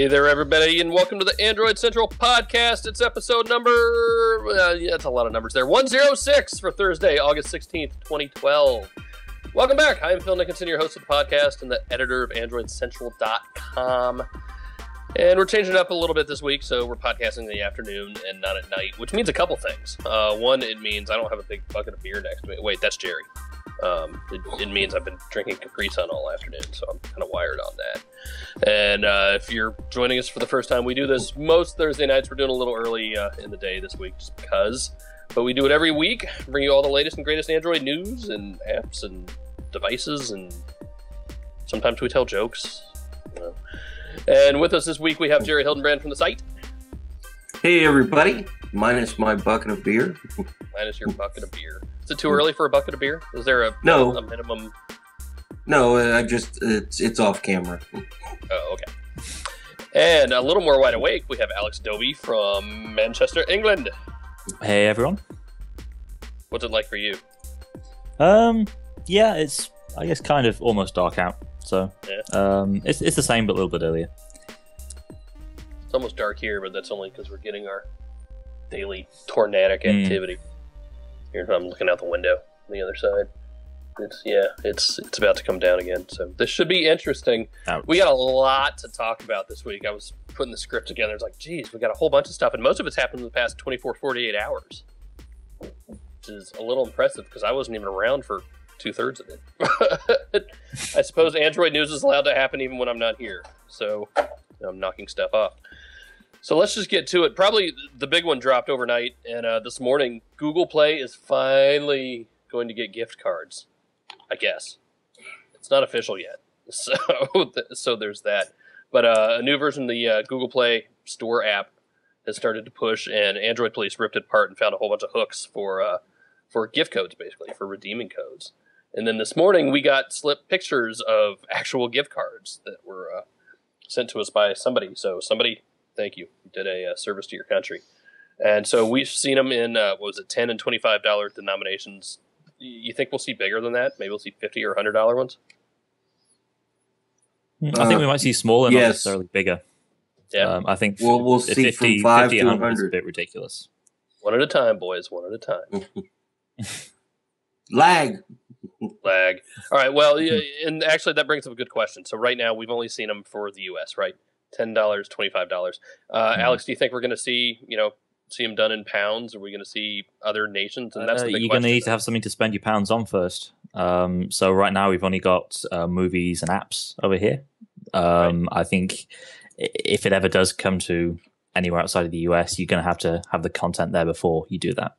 Hey there, everybody, and welcome to the Android Central Podcast. It's episode number, that's a lot of numbers there, 106 for Thursday, August 16th, 2012. Welcome back. I'm Phil Nickinson, your host of the podcast and the editor of AndroidCentral.com. And we're changing it up a little bit this week, so we're podcasting in the afternoon and not at night, which means a couple things. One, it means I don't have a big bucket of beer next to me. Wait, that's Jerry. It means I've been drinking Capri Sun all afternoon, so I'm kind of wired on that. And if you're joining us for the first time, we do this most Thursday nights. We're doing a little early in the day this week just because. But we do it every week, bring you all the latest and greatest Android news and apps and devices, and sometimes we tell jokes. You know. And with us this week, we have Jerry Hildenbrand from the site. Hey, everybody. Minus my bucket of beer. Minus your bucket of beer. Is it too early for a bucket of beer? Is there a minimum? No, it's off camera. Oh, okay. And a little more wide awake, we have Alex Dobie from Manchester, England. Hey, everyone. What's it like for you? Yeah, it's, I guess, kind of almost dark out. So, yeah. It's the same, but a little bit earlier. It's almost dark here, but that's only because we're getting our daily tornadic activity. Here, I'm looking out the window on the other side. It's about to come down again. So this should be interesting. Ouch. We got a lot to talk about this week. I was putting the script together. It's like, geez, we got a whole bunch of stuff, and most of it's happened in the past 24, 48 hours, which is a little impressive because I wasn't even around for 2/3 of it. I suppose Android news is allowed to happen even when I'm not here. So I'm knocking stuff off. So let's just get to it. Probably the big one dropped overnight, and this morning, Google Play is finally going to get gift cards, I guess. It's not official yet, so there's that. But a new version of the Google Play Store app has started to push, and Android Police ripped it apart and found a whole bunch of hooks for gift codes, basically, for redeeming codes. And then this morning, we got slipped pictures of actual gift cards that were sent to us by somebody. So somebody... Thank you. You did a service to your country. And so we've seen them in, $10 and $25 denominations. You think we'll see bigger than that? Maybe we'll see $50 or $100 ones? I think we might see smaller, not necessarily bigger. Yeah. I think we'll see 50, from 5 50, to 100 is a 100. bit ridiculous. One at a time, boys. One at a time. Lag. All right. Well, and actually that brings up a good question. So right now we've only seen them for the U.S., right? $10, $25. Alex, do you think we're going to see them done in pounds? Are we going to see other nations? And that's the big you're question. going to need to have something to spend your pounds on first. So right now we've only got movies and apps over here. Right. I think if it ever does come to anywhere outside of the US, you're going to have the content there before you do that.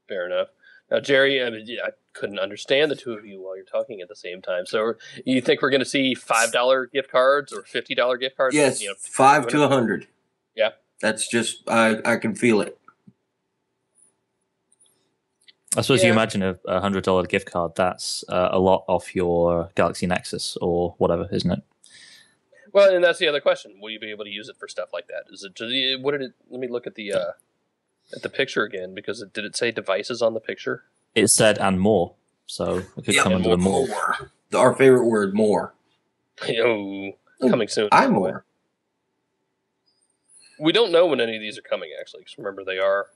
Fair enough. Now, Jerry, I couldn't understand the two of you while you're talking at the same time. So you think we're going to see $5 gift cards or $50 gift cards? Yes, 5 to 100. Yeah. That's just, I can feel it. I suppose you imagine a $100 gift card. That's a lot off your Galaxy Nexus or whatever, isn't it? Well, and that's the other question. Will you be able to use it for stuff like that? Is it? What did it? Let me look at the picture again, because did it say devices on the picture? It said and more, so it could come under the more. Our favorite word, more. Coming soon. I'm more. We don't know when any of these are coming, actually, because remember they are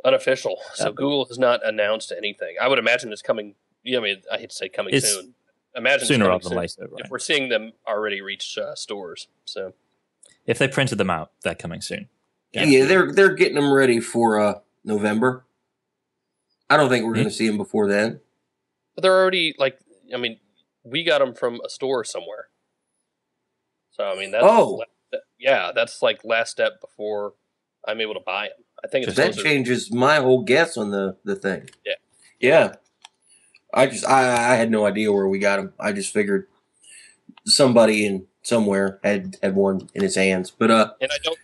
unofficial. So Google has not announced anything. I would imagine it's coming. I hate to say coming soon. Imagine sooner rather than later. Right? If we're seeing them already reach stores, so if they printed them out, they're coming soon. Yeah, they're getting them ready for November. I don't think we're going to see them before then. But they're already we got them from a store somewhere. So that's that's like last step before I'm able to buy them. I think that changes my whole guess on the thing. Yeah. Yeah. I had no idea where we got them. I just figured somebody somewhere had one in his hands. But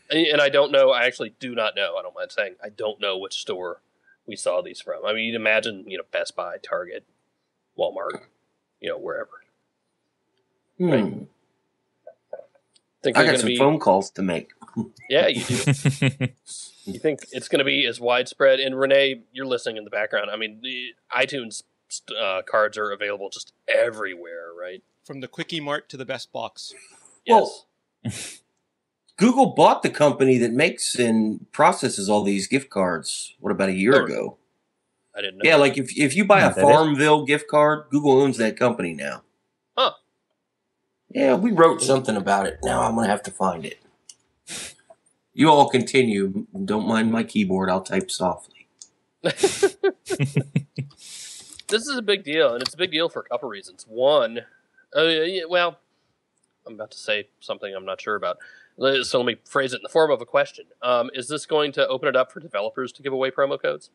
and I don't know. I actually do not know. I don't mind saying I don't know which store we saw these from. I mean, you'd imagine Best Buy, Target, Walmart, wherever. Right? I got some phone calls to make. Yeah, you do. You think it's going to be as widespread? And Renee, you're listening in the background. I mean, the iTunes cards are available just everywhere, right? From the Quickie Mart to the Best Box. Yes. Well, Google bought the company that makes and processes all these gift cards. What, about a year ago? I didn't know. Yeah, like if you buy a Farmville gift card, Google owns that company now. Huh. Yeah, we wrote something about it. Now I'm going to have to find it. You all continue. Don't mind my keyboard. I'll type softly. This is a big deal, and it's a big deal for a couple reasons. One, well, I'm about to say something I'm not sure about. So let me phrase it in the form of a question. Is this going to open it up for developers to give away promo codes?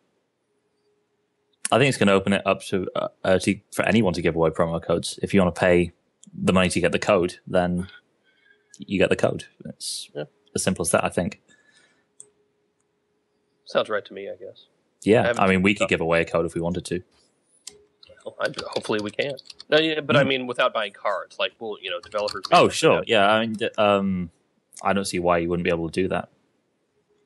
I think it's going to open it up for anyone to give away promo codes. If you want to pay the money to get the code, then you get the code. It's as simple as that, I think. Sounds right to me, I guess. Yeah, I mean, we could give away a code if we wanted to. Well, hopefully we can. No, yeah, but I mean, without buying cards, like, well, developers. Oh, sure, yeah. I mean, I don't see why you wouldn't be able to do that.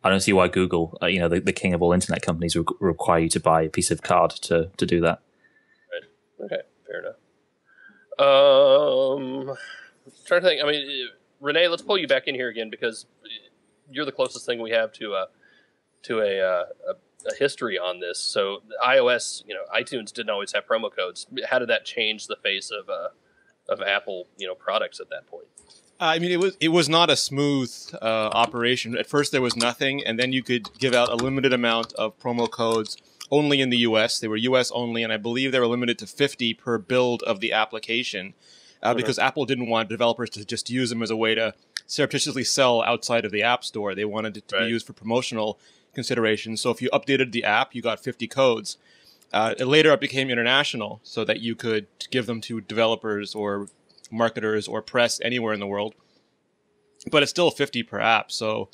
I don't see why Google, the king of all internet companies, would require you to buy a piece of card to do that. Right. Okay. Fair enough. Trying to think. I mean, Renee, let's pull you back in here again because you're the closest thing we have to a history on this. So iOS, iTunes didn't always have promo codes. How did that change the face of Apple, products at that point? I mean, it was not a smooth operation. At first, there was nothing, and then you could give out a limited amount of promo codes only in the U.S. They were U.S. only, and I believe they were limited to 50 per build of the application because Apple didn't want developers to just use them as a way to surreptitiously sell outside of the App Store. They wanted it to be used for promotional considerations. So if you updated the app, you got 50 codes. Later, it became international so that you could give them to developers or marketers or press anywhere in the world, but it's still 50 per app. So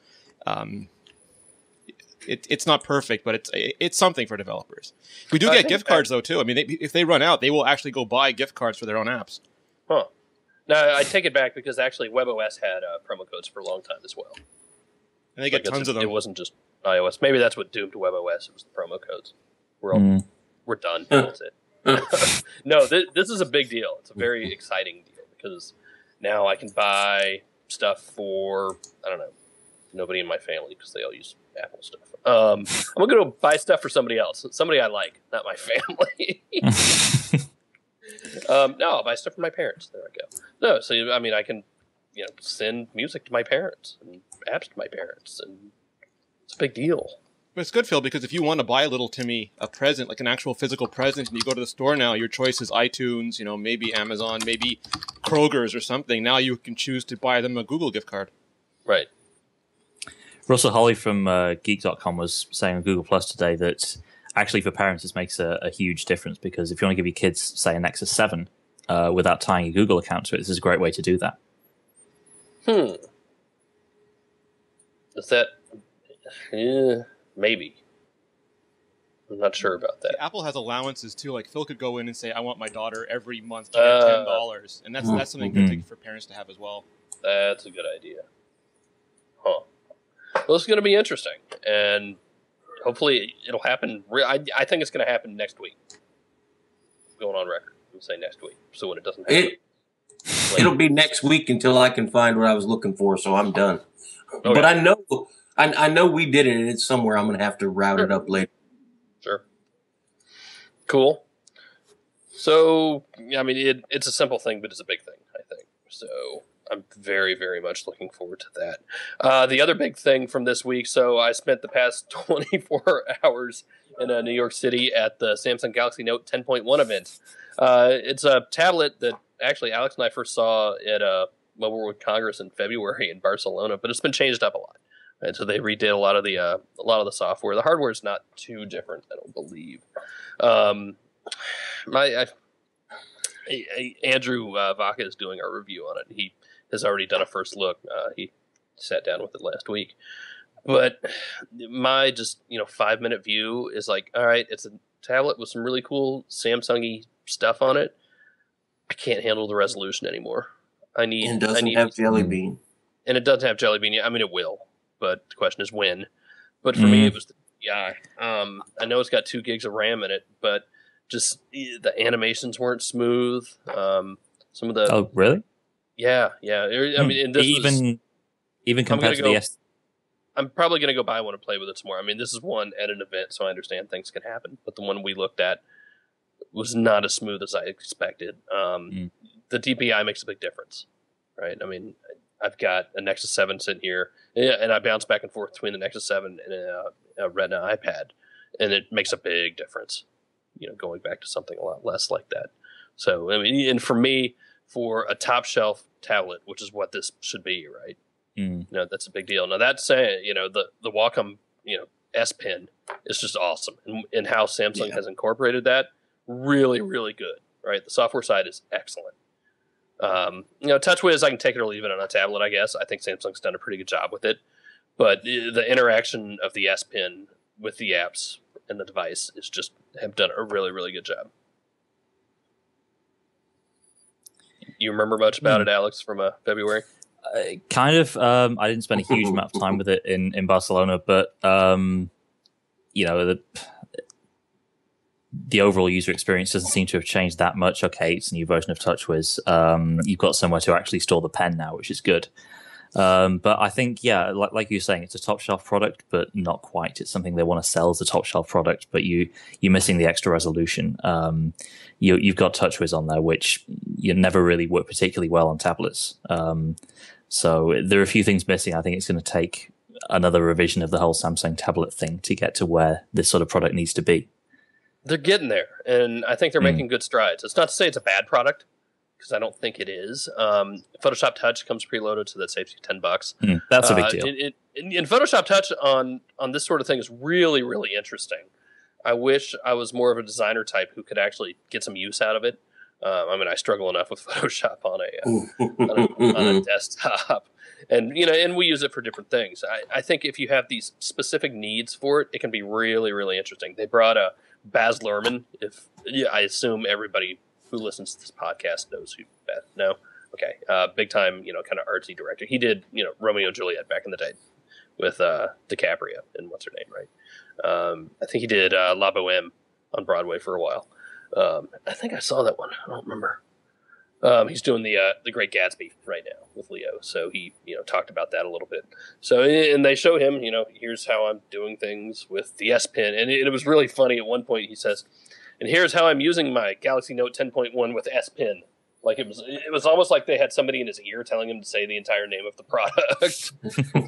it's not perfect, but it's something for developers. We do get gift cards though too. I mean, if they run out, they will actually go buy gift cards for their own apps. Huh. No, I take it back because actually WebOS had promo codes for a long time as well. And they get tons of them. It wasn't just iOS. Maybe that's what doomed WebOS. It was the promo codes. We're done. That's it. No, this is a big deal. It's a very exciting deal because now I can buy stuff for, I don't know, nobody in my family because they all use Apple stuff. I'm going to go buy stuff for somebody else. Somebody I like, not my family. No, I'll buy stuff for my parents. There I go. No, so, I mean, I can, send music to my parents and apps to my parents. And it's a big deal. But it's good, Phil, because if you want to buy little Timmy a present, like an actual physical present, and you go to the store now, your choice is iTunes, maybe Amazon, maybe Kroger's or something. Now you can choose to buy them a Google gift card. Right. Russell Holly from Geek.com was saying on Google Plus today that actually for parents this makes a huge difference because if you want to give your kids, say, a Nexus 7 without tying a Google account to it, this is a great way to do that. Is that... Yeah... Maybe. I'm not sure about that. Apple has allowances too. Like Phil could go in and say, "I want my daughter every month to get $10," and that's something good for parents to have as well. That's a good idea. Huh. Well, this is going to be interesting, and hopefully it'll happen. I think it's going to happen next week. Going on record, we'll say next week. So when it doesn't happen, it'll be next week until I can find what I was looking for. So I'm done. Okay. But I know we did it, and it's somewhere. I'm going to have to route it up later. Sure. Cool. So, I mean, it's a simple thing, but it's a big thing, I think. So I'm very, very much looking forward to that. The other big thing from this week, so I spent the past 24 hours in New York City at the Samsung Galaxy Note 10.1 event. It's a tablet that actually Alex and I first saw at Mobile World Congress in February in Barcelona, but it's been changed up a lot. And so they redid a lot of the software. The hardware is not too different, I don't believe. Andrew Vaca is doing our review on it. He has already done a first look. He sat down with it last week. But my just 5-minute view is like, all right, it's a tablet with some really cool Samsung-y stuff on it. I can't handle the resolution anymore. It doesn't have Jelly Bean. And it doesn't have Jelly Bean yet. I mean, it will. But the question is when. But for me, it was the DPI. I know it's got 2 gigs of RAM in it, but just the animations weren't smooth. Some of the Oh, really? yeah. I mean, and this even compared to the S. I'm probably going to go buy one and play with it some more. I mean, this is one at an event, so I understand things can happen. But the one we looked at was not as smooth as I expected. The DPI makes a big difference, right? I mean, I've got a Nexus 7 sitting here, and I bounce back and forth between the Nexus 7 and a Retina iPad, and it makes a big difference, going back to something a lot less like that. So, I mean, and for me, for a top shelf tablet, which is what this should be, right? That's a big deal. Now that saying, the Wacom, S Pen is just awesome, and how Samsung has incorporated that, really, really good. Right, the software side is excellent. TouchWiz, I can take it or leave it on a tablet. I guess I think Samsung's done a pretty good job with it, but the interaction of the S Pen with the apps and the device is just have done a really, really good job. You remember much about it, Alex, from February? Kind of. I didn't spend a huge amount of time with it in Barcelona, but the overall user experience doesn't seem to have changed that much. Okay, it's a new version of TouchWiz. You've got somewhere to actually store the pen now, which is good. But I think, like you were saying, it's a top shelf product, but not quite. It's something they want to sell as a top shelf product, but you're missing the extra resolution. You've got TouchWiz on there, which you never really work particularly well on tablets. So there are a few things missing. I think it's going to take another revision of the whole Samsung tablet thing to get to where this sort of product needs to be. They're getting there, and I think they're making good strides. It's not to say it's a bad product, because I don't think it is. Photoshop Touch comes preloaded, so that saves you $10. That's a big deal. And Photoshop Touch on this sort of thing is really, really interesting. I wish I was more of a designer type who could actually get some use out of it. I mean, I struggle enough with Photoshop on a desktop, and we use it for different things. I think if you have these specific needs for it, it can be really, really interesting. They brought a Baz Luhrmann. I assume everybody who listens to this podcast knows who Baz. No, okay, big time, kind of artsy director. He did, Romeo and Juliet back in the day with DiCaprio and what's her name, right? I think he did La Boheme on Broadway for a while. I think I saw that one. I don't remember. He's doing the Great Gatsby right now with Leo, so he talked about that a little bit. So and they show him, here's how I'm doing things with the S Pen, and it was really funny. At one point, he says, "And here's how I'm using my Galaxy Note 10.1 with S Pen." Like it was almost like they had somebody in his ear telling him to say the entire name of the product. Like,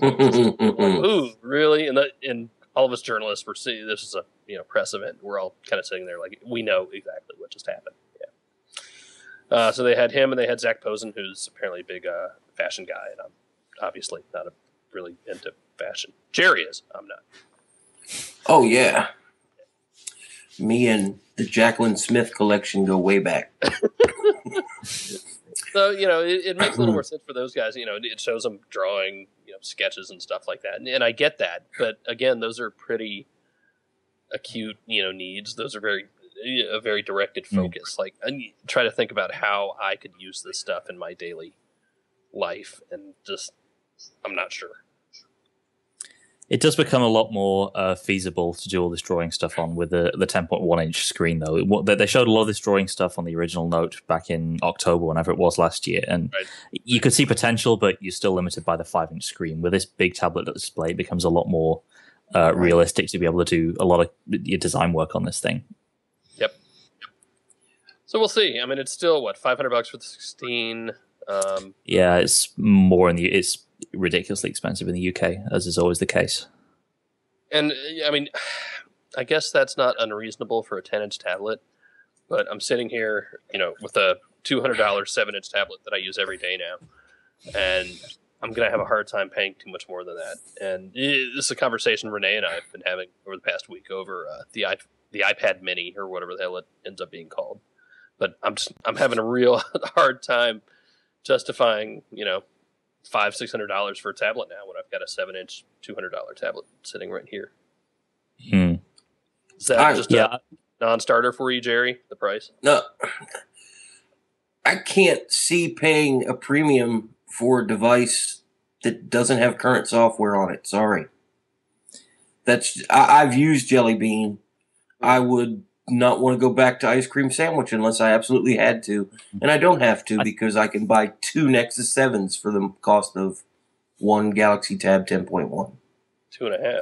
ooh, really? And all of us journalists were seeing this is a press event. We're all kind of sitting there like we know exactly what just happened. Yeah. So they had him and they had Zach Posen, who's apparently a big fashion guy, and I'm obviously not really into fashion. Jerry is. I'm not. Oh yeah. Me and the Jacqueline Smith collection go way back. So it makes a little more sense for those guys. It shows them drawing sketches and stuff like that, and I get that. But again, those are pretty acute needs. Those are a very directed focus. Like I try to think about how I could use this stuff in my daily life, and just I'm not sure. It does become a lot more feasible to do all this drawing stuff on with the 10.1 inch screen, though. They showed a lot of this drawing stuff on the original Note back in October, whenever it was last year, and you could see potential, but you're still limited by the 5-inch screen. With this big tablet display, it becomes a lot more realistic to be able to do a lot of your design work on this thing. Yep. So we'll see. I mean, it's still $500 for the 16. Yeah, it's more it's ridiculously expensive in the UK, as is always the case. And I mean, I guess that's not unreasonable for a 10-inch tablet, but I'm sitting here, with a $200 7-inch tablet that I use every day now, and I'm going to have a hard time paying too much more than that. And this is a conversation Renee and I have been having over the past week over the iPad Mini, or whatever the hell it ends up being called. But I'm having a real hard time justifying, $500-600 for a tablet now when I've got a 7-inch $200 tablet sitting right here. Is that just a non-starter for you, Jerry? The price? No, I can't see paying a premium for a device that doesn't have current software on it. Sorry, I've used Jelly Bean. I would not want to go back to ice cream sandwich unless I absolutely had to. And I don't have to because I can buy 2 Nexus 7s for the cost of 1 Galaxy Tab 10.1. 2.5.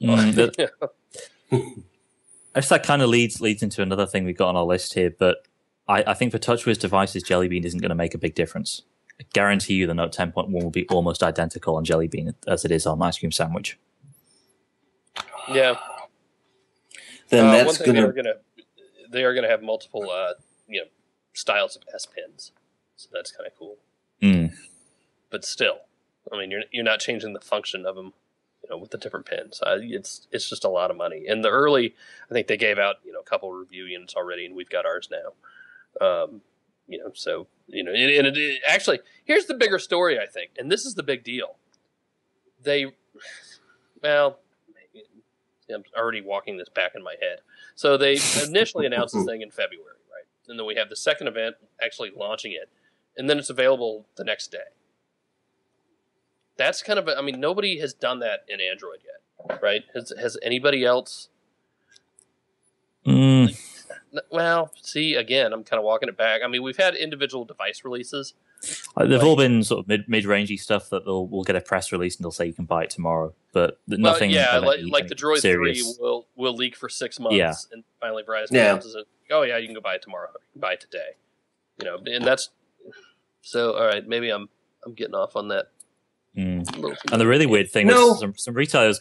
I guess that kind of leads into another thing we've got on our list here, but I think for TouchWiz devices, Jelly Bean isn't going to make a big difference. I guarantee you the Note 10.1 will be almost identical on Jelly Bean as it is on Ice Cream Sandwich. Yeah. Then that's one thing they are gonna have multiple styles of S Pens, so that's kind of cool. But still, I mean, you're not changing the function of them, with the different pens. It's just a lot of money. And the early, I think they gave out a couple review units already, and we've got ours now. Actually, here's the bigger story, I think, and this is the big deal. I'm already walking this back in my head. So they initially announced this thing in February, right? And then we have the second event actually launching it, and then it's available the next day. That's kind of nobody has done that in Android yet, right? Has anybody else? Well, see, again, I'm kind of walking it back. I mean, we've had individual device releases. They've all been sort of mid-rangey stuff that we'll get a press release and they'll say you can buy it tomorrow, but nothing. Yeah, like the Droid serious. 3 will leak for 6 months, yeah. And finally Verizon announces it. Oh yeah, you can go buy it tomorrow. You can buy it today. And that's so. All right, maybe I'm getting off on that. And the really weird thing was some retailers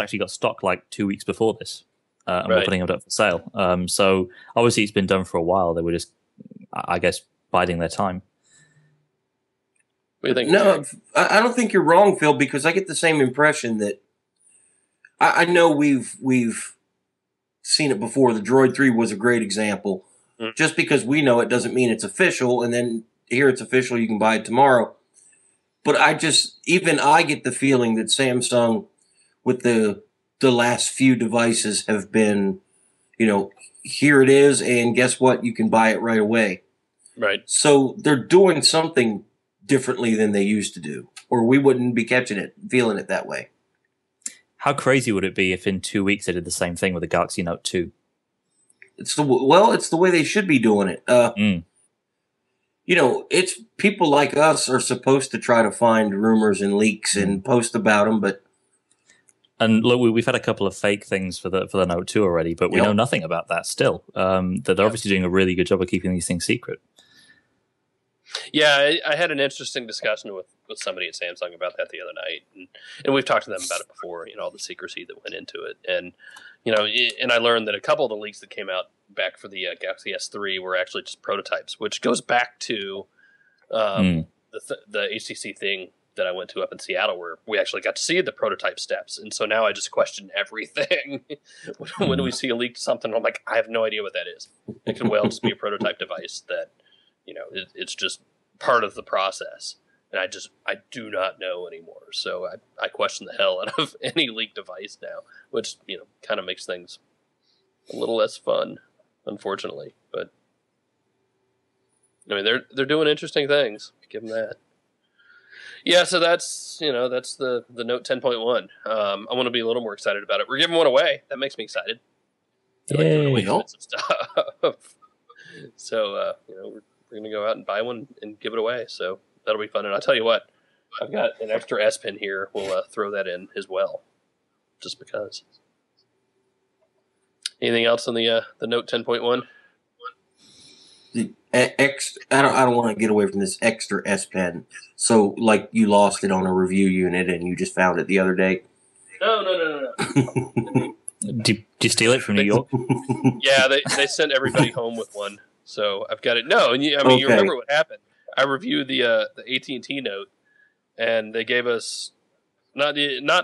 actually got stock like 2 weeks before this, and were putting it up for sale. So obviously it's been done for a while. They were just, I guess, biding their time. What do you think? No, I don't think you're wrong, Phil, because I get the same impression that I know we've seen it before. The Droid 3 was a great example. Just because we know it doesn't mean it's official, and then here it's official, you can buy it tomorrow. But I get the feeling that Samsung, with the last few devices, have been, here it is, and guess what? You can buy it right away. Right. So they're doing something differently than they used to do, or we wouldn't be feeling it that way. How crazy would it be if in 2 weeks they did the same thing with the Galaxy Note 2? It's the way they should be doing it. It's people like us are supposed to try to find rumors and leaks and post about them, and look, we've had a couple of fake things for the Note 2 already, but we know nothing about that still. That they're obviously doing a really good job of keeping these things secret. Yeah, I had an interesting discussion with somebody at Samsung about that the other night, and we've talked to them about it before. All the secrecy that went into it, and and I learned that a couple of the leaks that came out back for the Galaxy S3 were actually just prototypes, which goes back to the HTC thing that I went to up in Seattle, where we actually got to see the prototype steps, and so now I just question everything. When we see a leaked something, I'm like, I have no idea what that is. It could well just be a prototype device that. It's just part of the process, and I do not know anymore. So I question the hell out of any leaked device now, which kind of makes things a little less fun, unfortunately. But I mean, they're doing interesting things. Give them that. Yeah, so that's the Note 10.1. I want to be a little more excited about it. We're giving one away. That makes me excited. I like giving away expensive stuff. So we're going to go out and buy one and give it away. So that'll be fun. And I'll tell you what, I've got an extra S Pen here. We'll throw that in as well, just because. Anything else on the Note 10.1? I don't want to get away from this extra S Pen. So, like, you lost it on a review unit and you just found it the other day? No. Did you steal it from New York? Yeah, they sent everybody home with one. So I've got it. No, and you remember what happened. I reviewed the AT&T Note, and they gave us not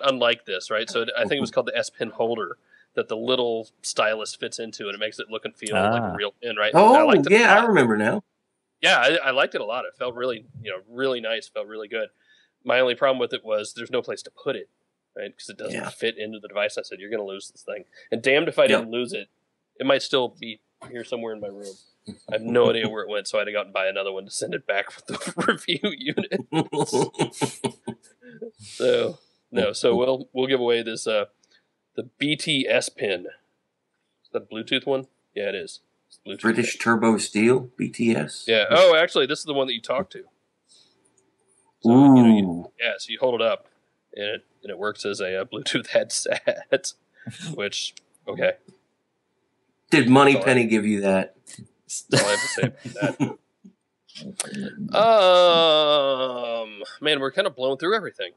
unlike this, right? So I think it was called the S Pen holder that the little stylus fits into, and it makes it look and feel like a real pen, right? Oh, I remember now. Yeah, I liked it a lot. It felt really, really nice. Felt really good. My only problem with it was there's no place to put it, right? Because it doesn't fit into the device. I said, you're going to lose this thing. And damned if I didn't lose it. It might still be here somewhere in my room. I have no idea where it went, so I had to go out and buy another one to send it back with the review unit. So we'll give away this the BT S Pen. Is that a Bluetooth one? Yeah, it is. It's Bluetooth. British Turbo Steel, BTS. Yeah. Oh, actually, this is the one that you talk to. So, Ooh. so you hold it up, and it works as a Bluetooth headset. Which, okay. Did Moneypenny give you that? That's all I have to say about that. Man, we're kind of blowing through everything.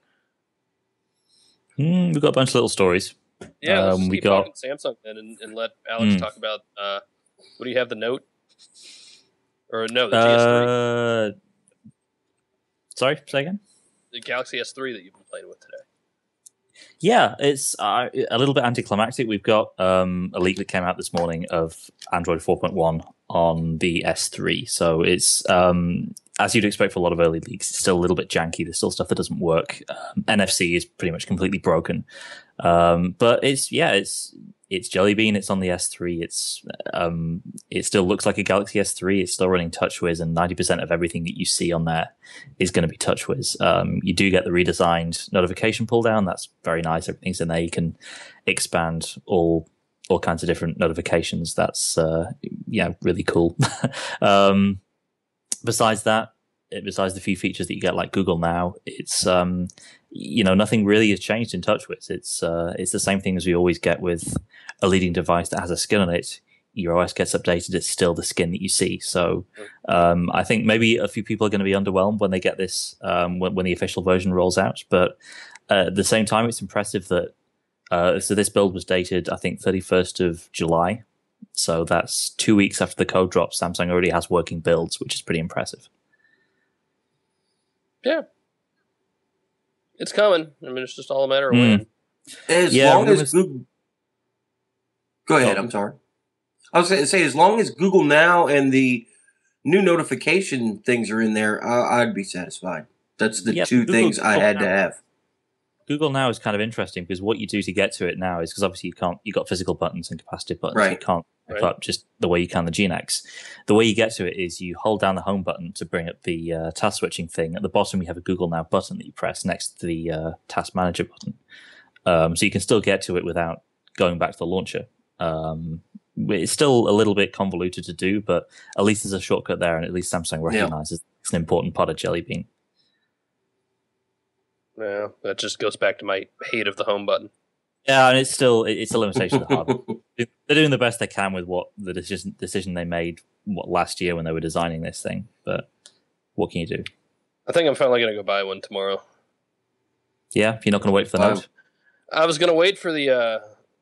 We've got a bunch of little stories. Yeah, let's just keep talking Samsung then, and let Alex talk about. What do you have? The Note, or no, the GS3. Sorry, say again. The Galaxy S3 that you've been playing with today. Yeah, it's a little bit anticlimactic. We've got a leak that came out this morning of Android 4.1 on the S3. So it's, as you'd expect for a lot of early leaks, it's still a little bit janky. There's still stuff that doesn't work. NFC is pretty much completely broken. But it's Jelly Bean. It's on the S3. It still looks like a Galaxy S3. It's still running TouchWiz, and 90% of everything that you see on there is going to be TouchWiz. You do get the redesigned notification pull down. That's very nice. Everything's in there. You can expand all kinds of different notifications. That's really cool. Besides that, besides the few features that you get like Google Now, it's nothing really has changed in TouchWiz. It's the same thing as we always get with a leading device that has a skin on it. Your OS gets updated, it's still the skin that you see. So I think maybe a few people are going to be underwhelmed when they get this, when the official version rolls out. But at the same time, it's impressive that so this build was dated, I think, 31st of July. So that's 2 weeks after the code drop. Samsung already has working builds, which is pretty impressive. Yeah. It's coming. I mean, it's just all a matter of when. As long as Google... Go ahead, I'm sorry. I was going to say, as long as Google Now and the new notification things are in there, I'd be satisfied. That's the two things I had to have. Google Now is kind of interesting because what you do to get to it now is because obviously you've got physical buttons and capacitive buttons. Right. You can't pick up just the way you can the GeneX. The way you get to it is you hold down the home button to bring up the task switching thing. At the bottom, you have a Google Now button that you press next to the task manager button. So you can still get to it without going back to the launcher. It's still a little bit convoluted to do, but at least there's a shortcut there, and at least Samsung recognizes it's an important part of Jelly Bean. Yeah, that just goes back to my hate of the home button. Yeah, and it's a limitation of the hardware. They're doing the best they can with what the decision they made last year when they were designing this thing. But what can you do? I think I'm finally going to go buy one tomorrow. Yeah, you're not going to wait for the Note? I was going to wait for the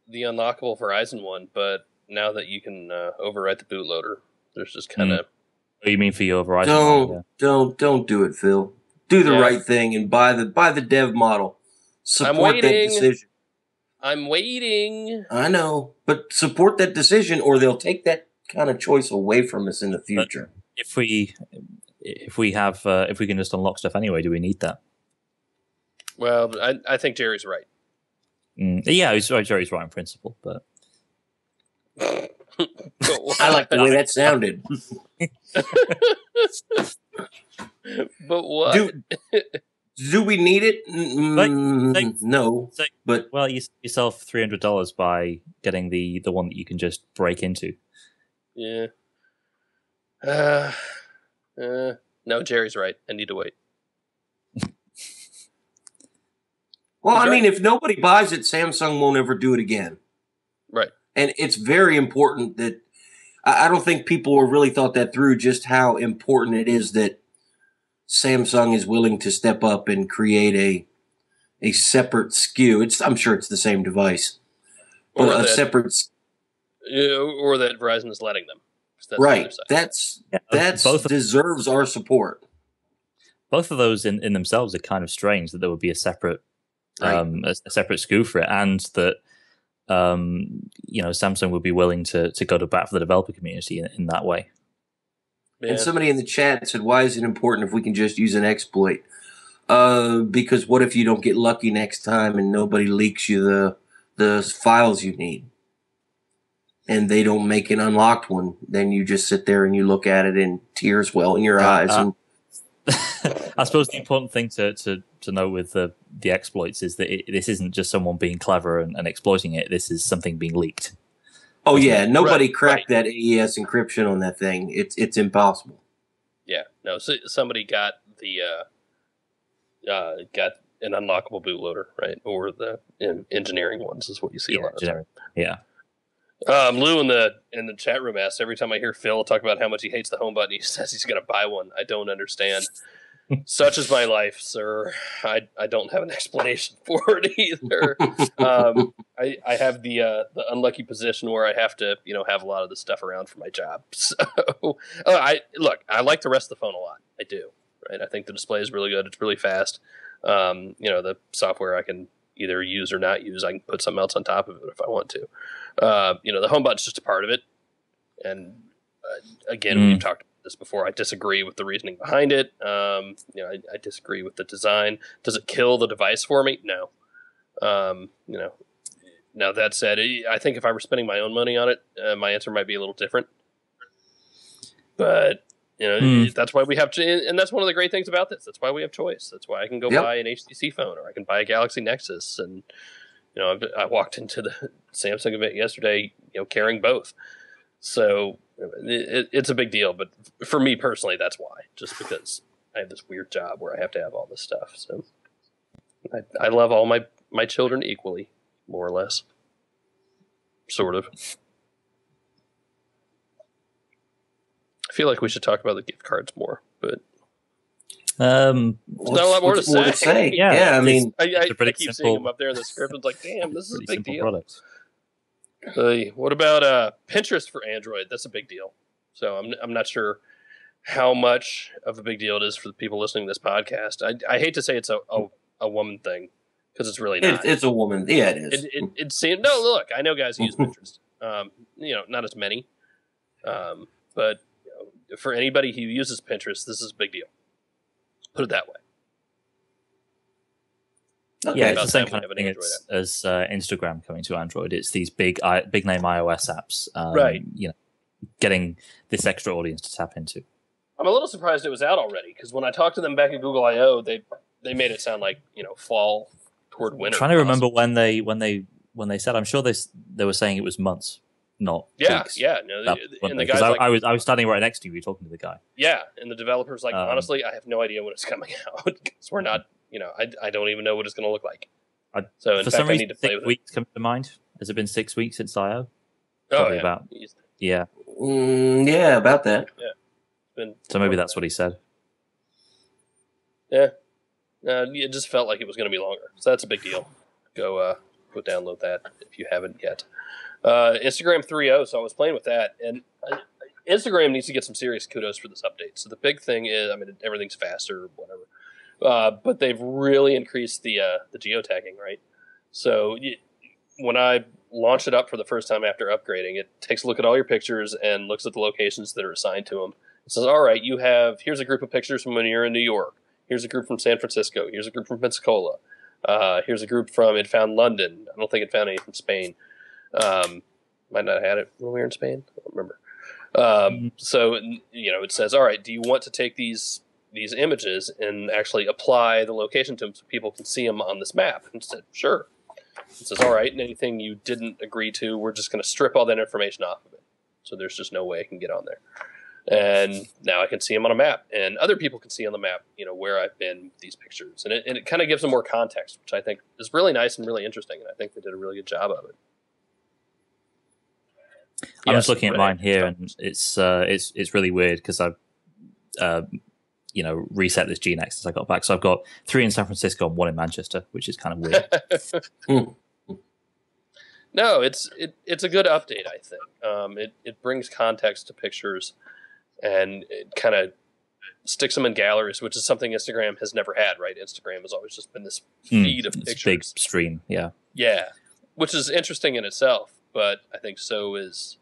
unlockable Verizon one, but now that you can overwrite the bootloader, there's just kind of... What do you mean for your Verizon? Don't do it, Phil. Do the right thing and buy the dev model. Support that decision. I'm waiting. I know, but support that decision, or they'll take that kind of choice away from us in the future. But if we can just unlock stuff anyway, do we need that? Well, I think Jerry's right. Yeah, Jerry's right in principle, but I like the way that sounded. But what? Do we need it? No. But you yourself $300 by getting the one that you can just break into. Yeah. No, Jerry's right. I need to wait. Well, I mean, if nobody buys it, Samsung won't ever do it again. Right. And it's very important that I don't think people have really thought that through, just how important it is that Samsung is willing to step up and create a separate SKU. I'm sure it's the same device, but separate. Or that Verizon is letting them. Right. That deserves our support. Both of those in themselves are kind of strange that there would be a separate a separate SKU for it, and that Samsung would be willing to go to bat for the developer community in that way. Yeah. And somebody in the chat said, why is it important if we can just use an exploit? Because what if you don't get lucky next time and nobody leaks you the files you need? And they don't make an unlocked one. Then you just sit there and you look at it and tears well in your eyes. And I suppose the important thing to know with the exploits is that this isn't just someone being clever and exploiting it. This is something being leaked. Oh yeah, nobody Right, cracked that AES encryption on that thing. It's impossible. Yeah, no. So somebody got got an unlockable bootloader, right? Or the engineering ones is what you see a lot of time. Yeah. Lou in the chat room asks, every time I hear Phil talk about how much he hates the home button, he says he's going to buy one. I don't understand. Such is my life, sir. I don't have an explanation for it either. I have the unlucky position where I have to have a lot of the stuff around for my job. So I like the rest of the phone a lot. I do. Right. I think the display is really good. It's really fast. The software I can either use or not use. I can put something else on top of it if I want to. The home button's just a part of it. And again, we've talked about this before. I disagree with the reasoning behind it. I disagree with the design. Does it kill the device for me? No. Now that said, I think if I were spending my own money on it, my answer might be a little different. But that's why we have and that's one of the great things about this. That's why we have choice. That's why I can go buy an HTC phone, or I can buy a Galaxy Nexus. And I walked into the Samsung event yesterday, carrying both. So it's a big deal. But for me personally, that's why. Just because I have this weird job where I have to have all this stuff. So I love all my children equally, more or less, sort of. I feel like we should talk about the gift cards more, but there's not a lot more to say. Yeah, I mean, I keep seeing them up there in the script. It's like, damn, this is a big deal. Product. What about Pinterest for Android? That's a big deal. So I'm not sure how much of a big deal it is for the people listening to this podcast. I hate to say it's a woman thing, because it's really not. It's a woman. Yeah, it is. It seems. No, look, I know guys who use Pinterest. Not as many, but for anybody who uses Pinterest, this is a big deal. Put it that way. Okay. Yeah, it's the same kind of thing as Instagram coming to Android. It's these big name iOS apps, right? Getting this extra audience to tap into. I'm a little surprised it was out already, because when I talked to them back at Google I/O, they made it sound like fall toward winter. I'm trying to remember when they said. I'm sure they were saying it was months, not weeks. No, and the because guys I was standing right next to you talking to the guy. Yeah, and the developer's like, honestly, I have no idea when it's coming out, because we're not. I don't even know what it's going to look like. So in for fact, some reason, I need to play 6 with weeks come to mind. Has it been 6 weeks since I/O? Probably about. Yeah. Yeah, about that. Yeah. So maybe that's what he said. Yeah. It just felt like it was going to be longer. So that's a big deal. Go download that if you haven't yet. Instagram 3.0, so I was playing with that. And Instagram needs to get some serious kudos for this update. So the big thing is, everything's faster, whatever. But they've really increased the geotagging, right? So when I launch it up for the first time after upgrading, it takes a look at all your pictures and looks at the locations that are assigned to them. It says, all right, here's a group of pictures from when you're in New York. Here's a group from San Francisco. Here's a group from Pensacola. Here's a group it found London. I don't think it found any from Spain. Might not have had it when we were in Spain. I don't remember. So, it says, all right, do you want to take these images and actually apply the location to them so people can see them on this map? And it said, sure. It says, all right, and anything you didn't agree to, we're just going to strip all that information off of it. So there's just no way I can get on there. And now I can see them on a map, and other people can see on the map, where I've been with these pictures. And it kind of gives them more context, which I think is really nice and really interesting. And I think they did a really good job of it. I'm just looking at mine here, and it's really weird because I've reset this GNext as I got back. So I've got 3 in San Francisco and 1 in Manchester, which is kind of weird. No, it's a good update, I think. It brings context to pictures, and it kind of sticks them in galleries, which is something Instagram has never had, right? Instagram has always just been this feed of pictures. Big stream, yeah. Yeah, which is interesting in itself, but I think so is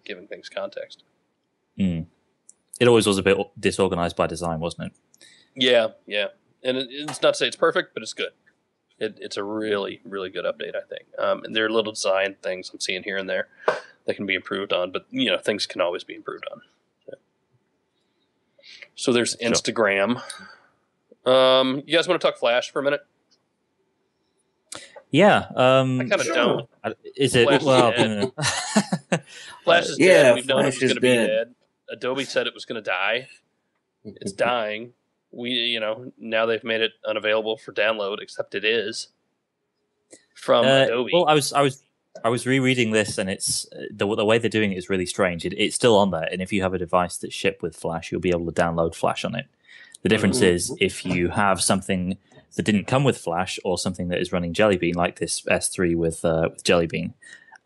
giving things context. It always was a bit disorganized by design, wasn't it? Yeah. And it's not to say it's perfect, but it's good. It's a really, really good update, I think. And there are little design things I'm seeing here and there that can be improved on, but things can always be improved on. So there's Instagram. You guys want to talk Flash for a minute? Yeah. I kind of don't. Is it? Flash is Well, dead. no. Flash is Yeah, dead. We've known it Flash was is going to be dead. dead. Adobe said it was going to die. It's dying. Now they've made it unavailable for download, except it is from Adobe. Well, I was rereading this, and it's the way they're doing it is really strange. It's still on there, and if you have a device that's shipped with Flash, you'll be able to download Flash on it. The difference is if you have something that didn't come with Flash or something that is running Jelly Bean, like this S3 with Jelly Bean,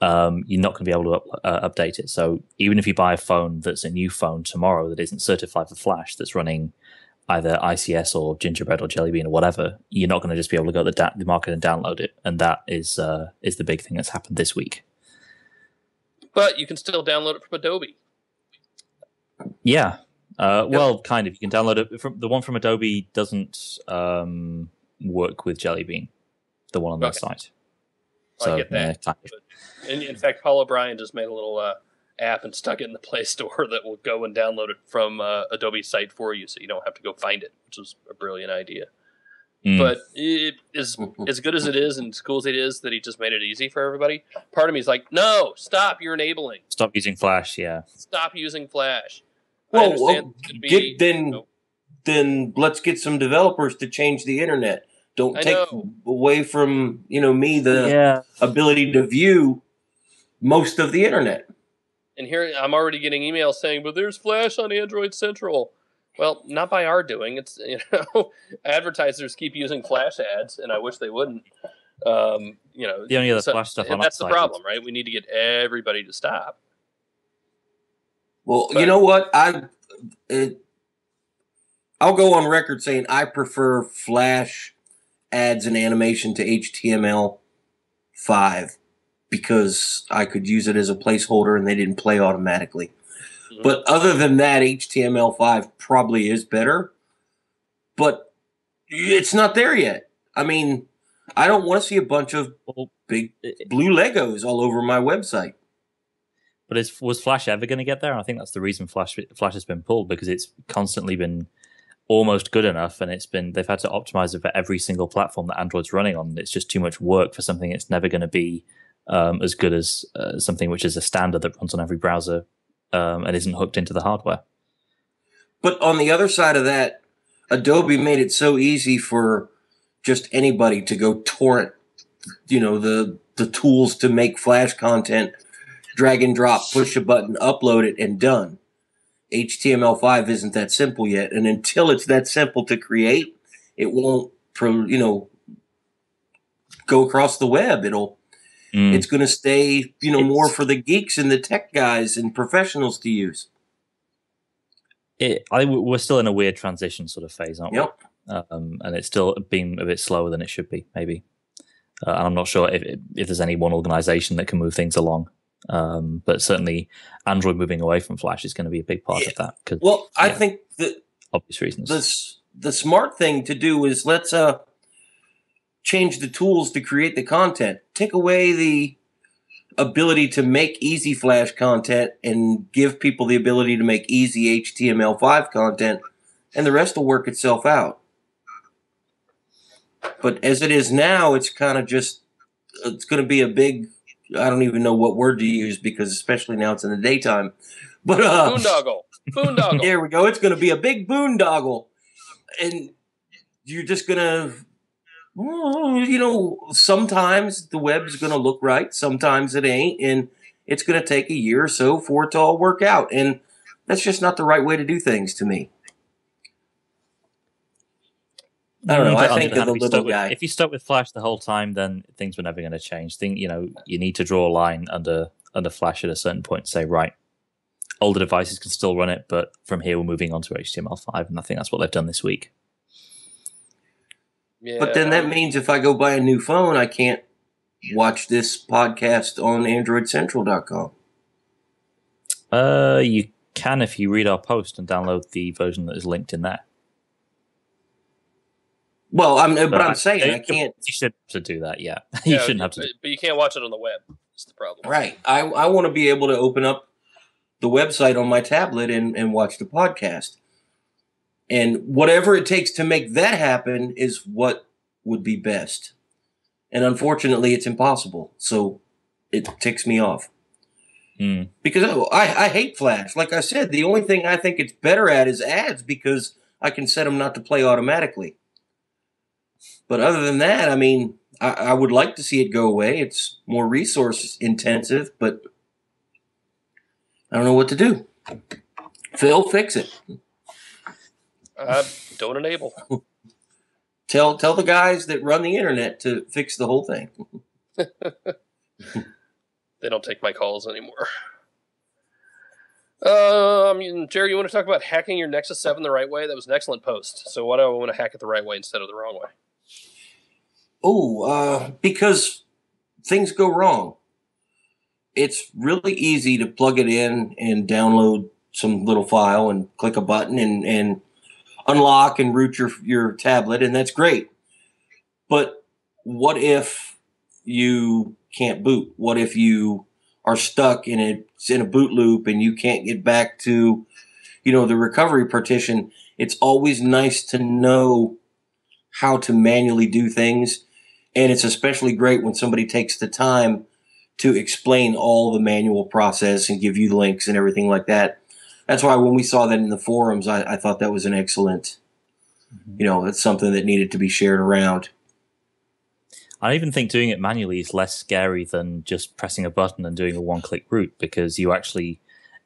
you're not going to be able to update it. So even if you buy a phone that's a new phone tomorrow that isn't certified for Flash, that's running either ICS or Gingerbread or Jelly Bean or whatever, you're not going to just be able to go to the market and download it. And that is the big thing that's happened this week. But you can still download it from Adobe. Yeah. Well, kind of. You can download it. The one from Adobe doesn't work with Jelly Bean, the one on their site. So, I get that. Kind of. And in fact, Paul O'Brien just made a little app and stuck it in the Play Store that will go and download it from Adobe's site for you, so you don't have to go find it, which is a brilliant idea. But it is as good as it is and as cool as it is that he just made it easy for everybody. Part of me is like, no, stop! You're enabling. Stop using Flash. Yeah. Stop using Flash. Well, then let's get some developers to change the internet. Don't take away from me the ability to view most of the internet. And here I'm already getting emails saying, "But there's Flash on Android Central." Well, not by our doing. It's advertisers keep using Flash ads, and I wish they wouldn't. The only other Flash stuff on that's the problem, right? We need to get everybody to stop. Well, you know what? I'll go on record saying I prefer Flash ads and animation to HTML5 because I could use it as a placeholder and they didn't play automatically. Mm-hmm. But other than that, HTML5 probably is better. But it's not there yet. I mean, I don't want to see a bunch of big blue Legos all over my website. But was Flash ever going to get there? I think that's the reason Flash has been pulled, because it's constantly been almost good enough, and they've had to optimize it for every single platform that Android's running on. It's just too much work for something that's never going to be as good as something which is a standard that runs on every browser and isn't hooked into the hardware. But on the other side of that, Adobe made it so easy for just anybody to go torrent, the tools to make Flash content. Drag and drop, push a button, upload it, and done. HTML5 isn't that simple yet, and until it's that simple to create, it won't, go across the web. It's going to stay, more for the geeks and the tech guys and professionals to use. I think we're still in a weird transition sort of phase, aren't we? Yep. And it's still being a bit slower than it should be, maybe. And I'm not sure if there's any one organization that can move things along. But certainly Android moving away from Flash is going to be a big part of that. I think that obvious reasons. The smart thing to do is let's change the tools to create the content. Take away the ability to make easy Flash content and give people the ability to make easy HTML5 content, and the rest will work itself out. But as it is now, it's kind of it's going to be a big, I don't even know what word to use, because especially now it's in the daytime. But boondoggle. There we go. It's going to be a big boondoggle, and you're just going to, sometimes the web's going to look right, sometimes it ain't, and it's going to take a year or so for it to all work out, and that's just not the right way to do things to me. I don't know. I think of the little guy. If you stuck with Flash the whole time, then things were never going to change. You need to draw a line under Flash at a certain point and say, right, older devices can still run it, but from here we're moving on to HTML5, and I think that's what they've done this week. Yeah. But then that means if I go buy a new phone, I can't watch this podcast on AndroidCentral.com. You can if you read our post and download the version that is linked in there. Well, I'm saying I can't. You should have to do that, yeah. You shouldn't have to. But you can't watch it on the web. That's the problem. Right. I want to be able to open up the website on my tablet and watch the podcast. And whatever it takes to make that happen is what would be best. And unfortunately, it's impossible. So it ticks me off. Because I hate Flash. Like I said, the only thing I think it's better at is ads because I can set them not to play automatically. But other than that, I mean, I would like to see it go away. It's more resource intensive, but I don't know what to do. Phil, fix it. Don't enable. Tell the guys that run the internet to fix the whole thing. They don't take my calls anymore. Jerry, you want to talk about hacking your Nexus 7 the right way? That was an excellent post. So why do I want to hack it the right way instead of the wrong way? Because things go wrong. It's really easy to plug it in and download some little file and click a button and unlock and root your tablet, and that's great. But what if you can't boot? What if you are stuck in a boot loop and you can't get back to, the recovery partition? It's always nice to know how to manually do things. And it's especially great when somebody takes the time to explain all the manual process and give you links and everything like that. That's why when we saw that in the forums, I thought that was an excellent, that's something that needed to be shared around. I even think doing it manually is less scary than just pressing a button and doing a one-click route, because you actually,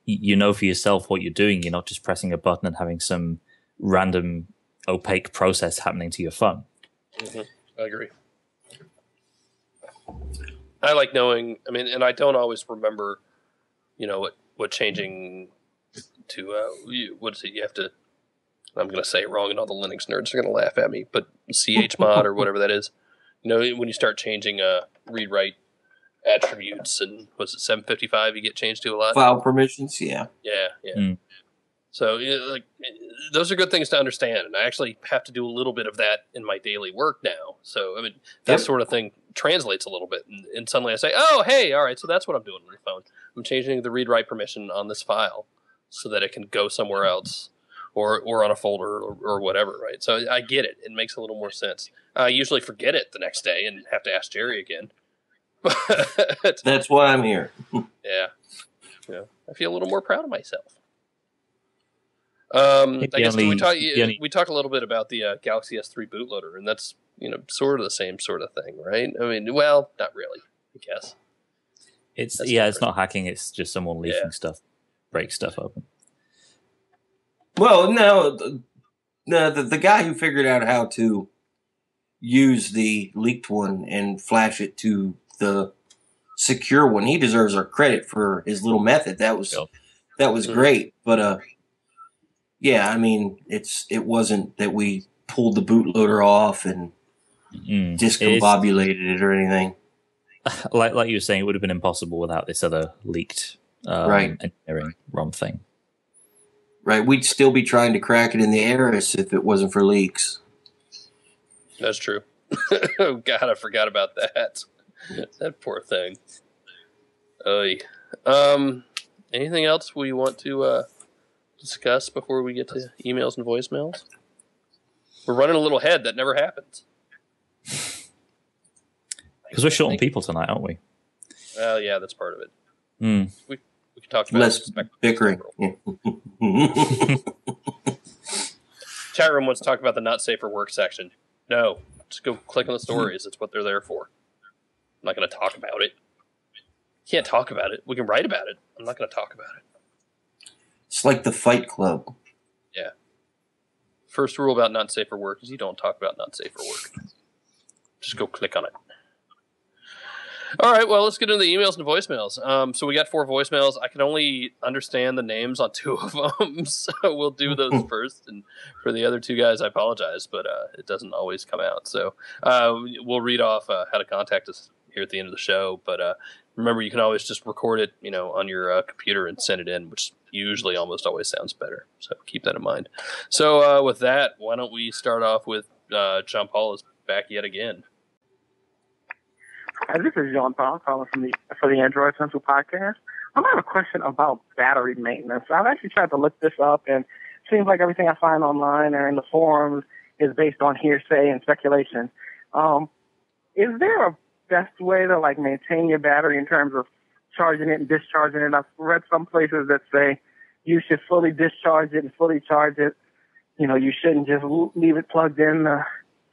for yourself what you're doing. You're not just pressing a button and having some random opaque process happening to your phone. Mm-hmm. I agree. I like knowing, and I don't always remember, what changing to, what is it? You have to, I'm going to say it wrong and all the Linux nerds are going to laugh at me, but chmod or whatever that is. When you start changing read-write attributes, and was it 755 you get changed to a lot? File permissions, yeah. Yeah. So, those are good things to understand, and I actually have to do a little bit of that in my daily work now. So, that sort of thing translates a little bit, and suddenly I say, oh, hey, all right, so that's what I'm doing on my phone. I'm changing the read-write permission on this file so that it can go somewhere else, or on a folder or whatever, right? So I get it. It makes a little more sense. I usually forget it the next day and have to ask Jerry again. That's why I'm here. Yeah. I feel a little more proud of myself. I guess we talk a little bit about the Galaxy S3 bootloader, and that's sort of the same sort of thing, right? Well, not really, I guess. It's not hacking. It's just someone leaking stuff, break stuff open. Well, no, the guy who figured out how to use the leaked one and flash it to the secure one, he deserves our credit for his little method. That was great. But it wasn't that we pulled the bootloader off and discombobulated it or anything. Like you were saying, it would have been impossible without this other leaked engineering ROM thing. Right, we'd still be trying to crack it in the Ares if it wasn't for leaks. That's true. Oh, God, I forgot about that. That poor thing. Anything else we want to discuss before we get to emails and voicemails? We're running a little ahead. That never happens. Because we're short on people tonight, aren't we? Well, yeah, that's part of it. We can talk about less bickering. Chat room wants to talk about the not safe for work section. No, just go click on the stories. That's what they're there for. I'm not going to talk about it. Can't talk about it. We can write about it. I'm not going to talk about it. It's like the Fight Club. Yeah. First rule about not safe for work is you don't talk about not safe for work. Just go click on it. All right, well, let's get into the emails and voicemails. So we got 4 voicemails. I can only understand the names on 2 of them, so we'll do those first. And for the other 2 guys, I apologize, but it doesn't always come out. So we'll read off how to contact us here at the end of the show. But remember, you can always just record it, on your computer and send it in, which usually almost always sounds better. So keep that in mind. So with that, why don't we start off with John Paul is back yet again. Hi, this is John Paul calling for the Android Central podcast. I have a question about battery maintenance. I've actually tried to look this up, and it seems like everything I find online or in the forums is based on hearsay and speculation. is there a best way to like maintain your battery in terms of charging it and discharging it? I've read some places that say you should fully discharge it and fully charge it. You know, you shouldn't just leave it plugged in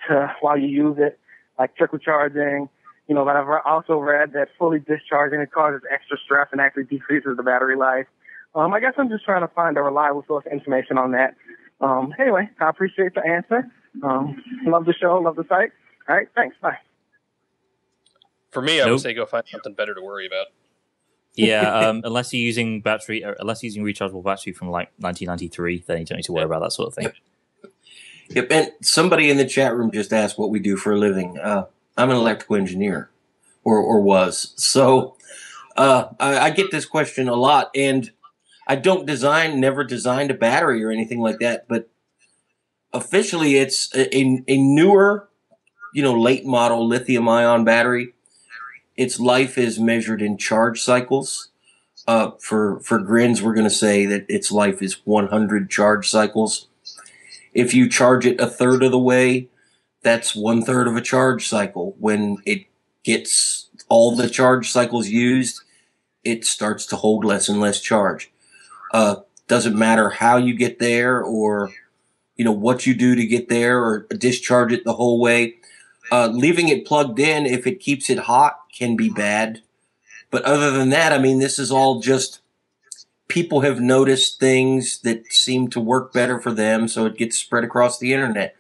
to while you use it, like trickle charging. You know, but I've also read that fully discharging it causes extra stress and actually decreases the battery life. I guess I'm just trying to find a reliable source of information on that. Anyway, I appreciate the answer. Love the show, love the site. All right, thanks. Bye. For me, I would say go find something better to worry about. Yeah, unless you're using rechargeable battery from like 1993, then you don't need to worry about that sort of thing. Yep, and somebody in the chat room just asked what we do for a living. I'm an electrical engineer, or was. So I get this question a lot, and I don't never designed a battery or anything like that, but officially it's a newer, late model lithium-ion battery. Its life is measured in charge cycles. For grins, we're going to say that its life is 100 charge cycles. If you charge it a third of the way, that's 1/3 of a charge cycle. When it gets all the charge cycles used, it starts to hold less and less charge. Doesn't matter how you get there or, what you do to get there or discharge it the whole way. Leaving it plugged in, if it keeps it hot, can be bad. But other than that, I mean, this is all just people have noticed things that seem to work better for them, so it gets spread across the internet.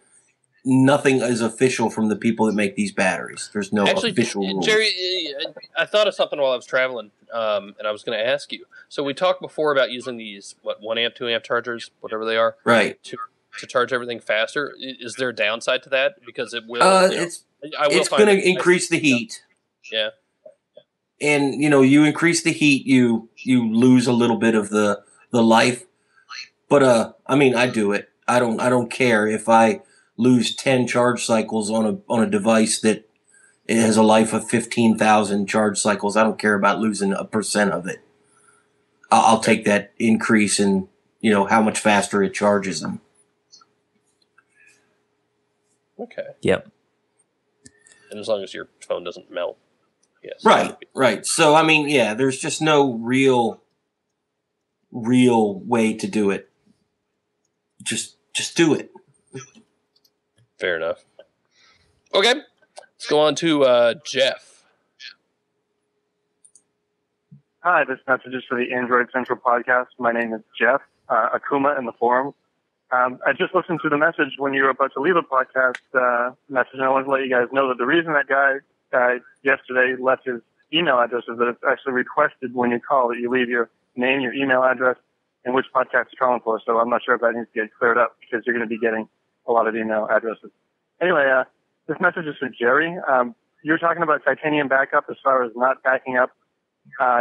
Nothing is official from the people that make these batteries. There's no official rules. Jerry, I thought of something while I was traveling, and I was going to ask you. So we talked before about using these 1 amp, 2 amp chargers, whatever they are, right? To charge everything faster. Is there a downside to that? Because it will. It's going to increase the heat. Yeah. And you increase the heat, you lose a little bit of the life. But I mean, I do it. I don't care if I lose 10 charge cycles on a device that it has a life of 15,000 charge cycles. I don't care about losing 1% of it. I'll take that increase in how much faster it charges them. Okay. Yep. And as long as your phone doesn't melt. Yes. Right. So I mean, yeah, there's just no real way to do it. Just do it. Fair enough. Okay, let's go on to Jeff. Hi, this message is for the Android Central podcast. My name is Jeff, Akuma in the forum. I just listened to the message when you were about to leave a podcast message, and I wanted to let you guys know that the reason that guy yesterday left his email address is that it's actually requested when you call that you leave your name, your email address, and which podcast you're calling for. So I'm not sure if that needs to get cleared up because you're going to be getting a lot of email addresses. Anyway, this message is for Jerry. You were talking about titanium backup as far as not backing up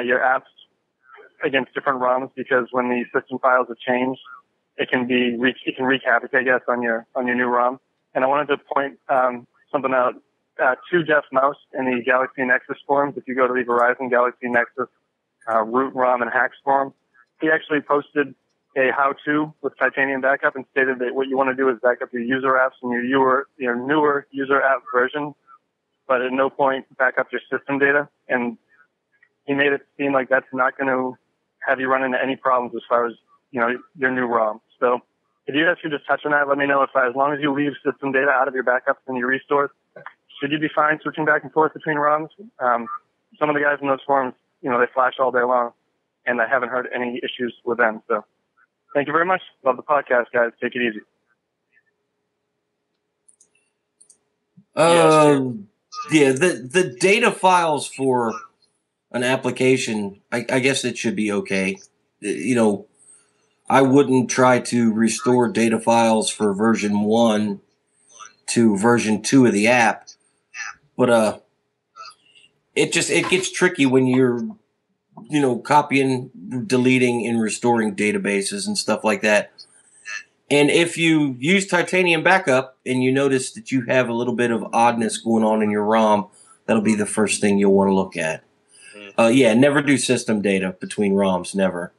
your apps against different ROMs because when the system files have changed, it can wreak havoc, I guess, on your new ROM. And I wanted to point something out. To Jeff Mouse in the Galaxy Nexus forums. If you go to the Verizon Galaxy Nexus root ROM and hacks forum, he actually posted a how-to with titanium backup and stated that what you want to do is back up your user apps and your newer user app version, but at no point back up your system data. And he made it seem like that's not going to have you run into any problems as far as your new ROM. So if you guys could just touch on that, let me know if as long as you leave system data out of your backups and your restores, should you be fine switching back and forth between ROMs? Some of the guys in those forums, they flash all day long, and I haven't heard any issues with them. So thank you very much. Love the podcast, guys. Take it easy. Yeah, the data files for an application, I guess it should be okay. I wouldn't try to restore data files for version 1 to version 2 of the app. But it gets tricky when you're, copying, deleting, and restoring databases and stuff like that. And if you use titanium backup and you notice that you have a little bit of oddness going on in your ROM, that'll be the first thing you'll want to look at. Yeah, never do system data between ROMs, never.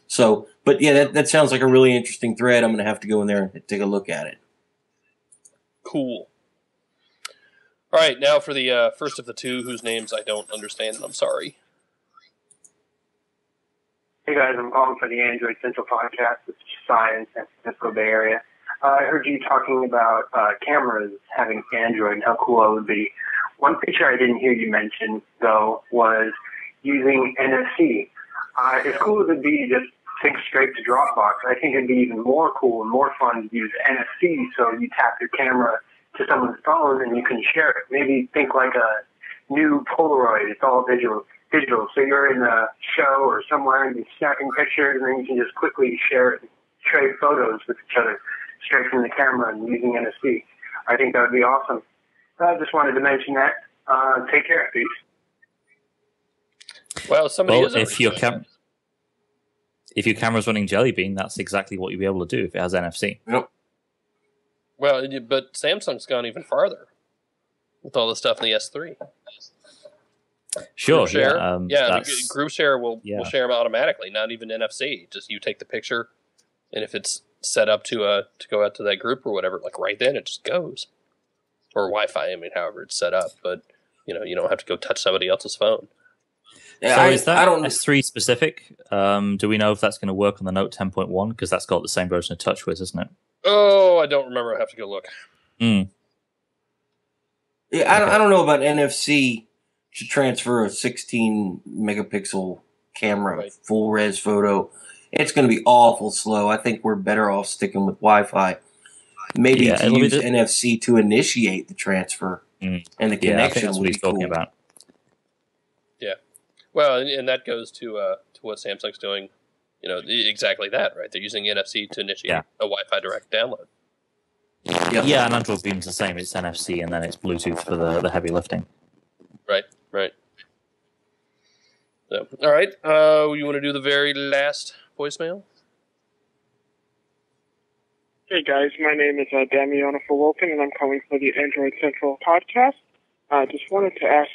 So, but yeah, that sounds like a really interesting thread. I'm going to have to go in there and take a look at it. Cool. All right, now for the first of the two whose names I don't understand, and I'm sorry. Hey guys, I'm calling for the Android Central podcast. This is Cy in San Francisco Bay Area. I heard you talking about cameras having Android and how cool it would be. One feature I didn't hear you mention, though, was using NFC. As cool as it'd be to just sync straight to Dropbox, I think it'd be even more cool and more fun to use NFC, so you tap your camera to someone's phone and you can share it. Maybe think like a new Polaroid. It's all digital. So you're in a show or somewhere and you're snapping pictures, and then you can just quickly trade photos with each other straight from the camera and using NFC. I think that would be awesome. I just wanted to mention that. Take care. Peace. Well, if your camera's running Jelly Bean, that's exactly what you'll be able to do if it has NFC. Yep. Well, but Samsung's gone even farther with all the stuff in the S3. Sure. Group share, yeah. Group share will share them automatically, not even NFC. Just you take the picture, and if it's set up to go out to that group or whatever, like right then it just goes. Or Wi-Fi, I mean, however it's set up, but you don't have to go touch somebody else's phone. Yeah, so is that S3 specific? Do we know if that's going to work on the Note 10.1? Because that's got the same version of TouchWiz, isn't it? Oh, I don't remember. I have to go look. Yeah, I don't know about NFC to transfer a 16 megapixel camera full res photo. It's going to be awful slow. I think we're better off sticking with Wi-Fi. Maybe to use NFC to initiate the transfer and the connection. I think that's what he's talking about. Yeah, well, and that goes to what Samsung's doing. Exactly that, right? They're using NFC to initiate a Wi-Fi direct download. Yep. Yeah, and Android Beam's the same. It's NFC and then it's Bluetooth for the heavy lifting. Right. So, all right. You want to do the very last voicemail? Hey guys, my name is Damiano Fulwoken, and I'm calling for the Android Central podcast. I just wanted to ask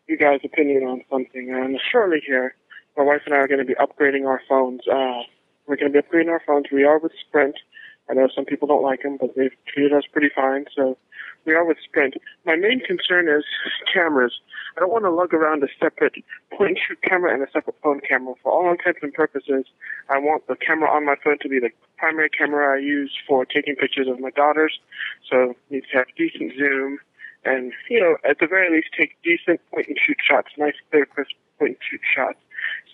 you guys' opinion on something. Shortly here, my wife and I are going to be upgrading our phones. We're going to be upgrading our phones. We are with Sprint. I know some people don't like them, but they've treated us pretty fine, so we are with Sprint. My main concern is cameras. I don't want to lug around a separate point-and-shoot camera and a separate phone camera. For all intents and purposes, I want the camera on my phone to be the primary camera I use for taking pictures of my daughters, so it needs to have decent zoom and, at the very least, take decent point-and-shoot shots, nice, clear, crisp point-and-shoot shots.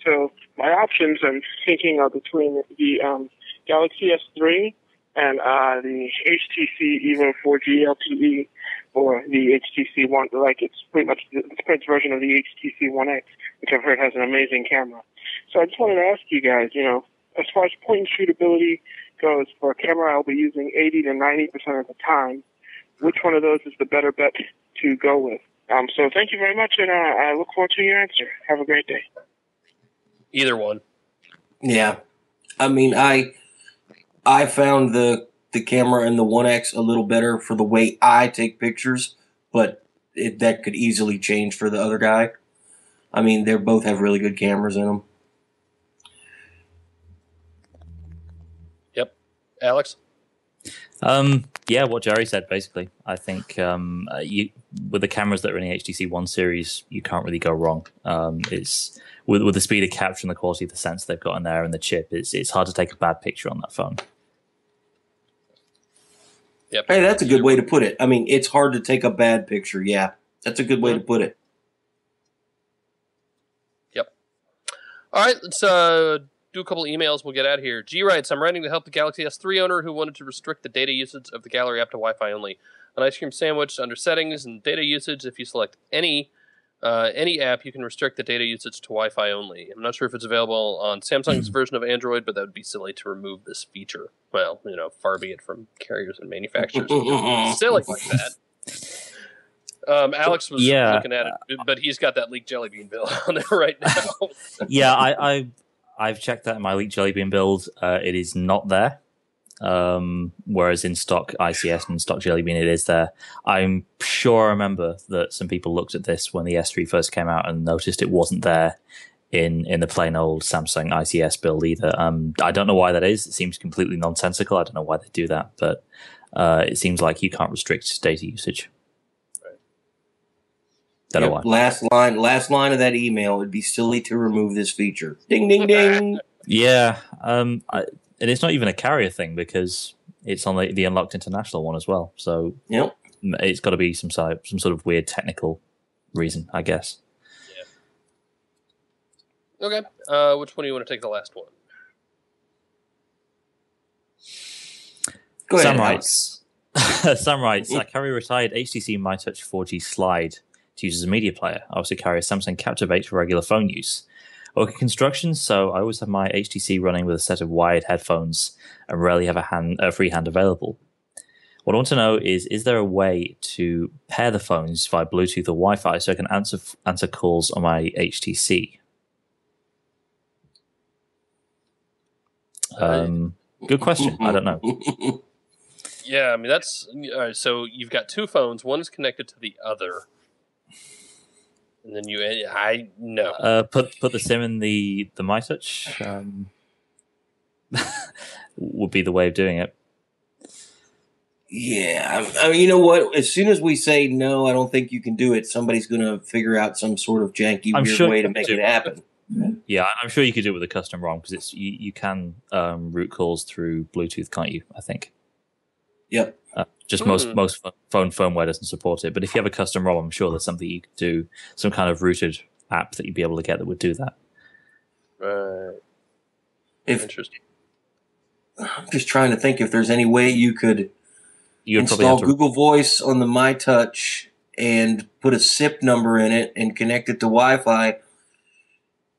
So my options, I'm thinking, are between the Galaxy S3 and the HTC Evo 4G LTE, or the HTC One, it's pretty much the Sprint's version of the HTC One X, which I've heard has an amazing camera. So I just wanted to ask you guys, as far as point and shoot ability goes, for a camera I'll be using 80 to 90% of the time, which one of those is the better bet to go with? So thank you very much, and I look forward to your answer. Have a great day. Either one. Yeah. I mean, I found the camera in the 1X a little better for the way I take pictures, but that could easily change for the other guy. I mean, they both have really good cameras in them. Yep. Alex? Yeah, what Jerry said, basically. I think with the cameras that are in the HTC One series, you can't really go wrong. It's with the speed of capture and the quality of the sensor they've got in there and the chip, it's hard to take a bad picture on that phone. Yep. Hey, that's a good way to put it. I mean, it's hard to take a bad picture. Yeah, that's a good way to put it. Yep. All right, let's do a couple of emails. We'll get out of here. G writes, I'm writing to help the Galaxy S3 owner who wanted to restrict the data usage of the Gallery app to Wi-Fi only. An ice cream sandwich under settings and data usage. If you select any app, you can restrict the data usage to Wi-Fi only. I'm not sure if it's available on Samsung's version of Android, but that would be silly to remove this feature. Well, far be it from carriers and manufacturers. Silly like that. Alex was looking at it, but he's got that leaked Jelly Bean bill on there right now. Yeah, I've checked that in my leaked Jelly Bean build. It is not there. Whereas in stock ICS and stock Jelly Bean, it is there. I'm sure I remember that some people looked at this when the S3 first came out and noticed it wasn't there in the plain old Samsung ICS build either. I don't know why that is. It seems completely nonsensical. I don't know why they do that, but it seems like you can't restrict data usage. Right. Don't know why. Last line of that email. It'd be silly to remove this feature. Ding, ding, ding. Yeah, and it's not even a carrier thing because it's on the Unlocked International one as well. So Yep. it's got to be some sort of weird technical reason, I guess. Yeah. Okay. Which one do you want to take the last one? Go ahead, Sam Alex. writes, Sam writes, I carry a retired HTC MyTouch 4G Slide to use as a media player. I also carry a Samsung Captivate for regular phone use. I work in construction, so I always have my HTC running with a set of wired headphones and rarely have a free hand available. What I want to know is there a way to pair the phones via Bluetooth or Wi-Fi so I can answer calls on my HTC? Good question. I don't know. Yeah, I mean that's so you've got two phones. One is connected to the other, and then I know. Put the SIM in the MyTouch would be the way of doing it. Yeah, I mean, you know what? As soon as we say no, I don't think you can do it. Somebody's going to figure out some sort of janky, weird way to make it happen. Yeah, I'm sure you could do it with a custom ROM because it's you can route calls through Bluetooth, can't you? I think. Yep. Just most phone firmware doesn't support it, but if you have a custom ROM, I'm sure there's something you could do, some kind of rooted app that you'd be able to get that would do that. Interesting. I'm just trying to think if there's any way you could You'd install Google Voice on the MyTouch and put a SIP number in it and connect it to Wi-Fi.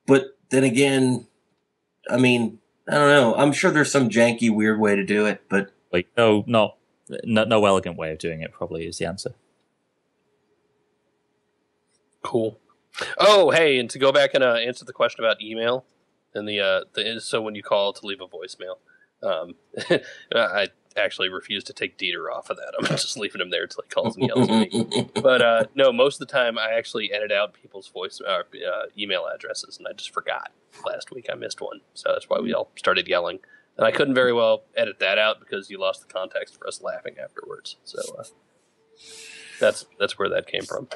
But then again, I mean, I don't know. I'm sure there's some janky, weird way to do it, but like no elegant way of doing it. Probably is the answer. Cool. Oh, hey, and to go back and answer the question about email and so when you call to leave a voicemail, I actually refuse to take Dieter off of that. I'm just leaving him there until he calls and yells at me. But no, most of the time I actually edit out people's email addresses, and I just forgot. Last week I missed one, so that's why we all started yelling. And I couldn't very well edit that out because you lost the context for us laughing afterwards. So that's where that came from.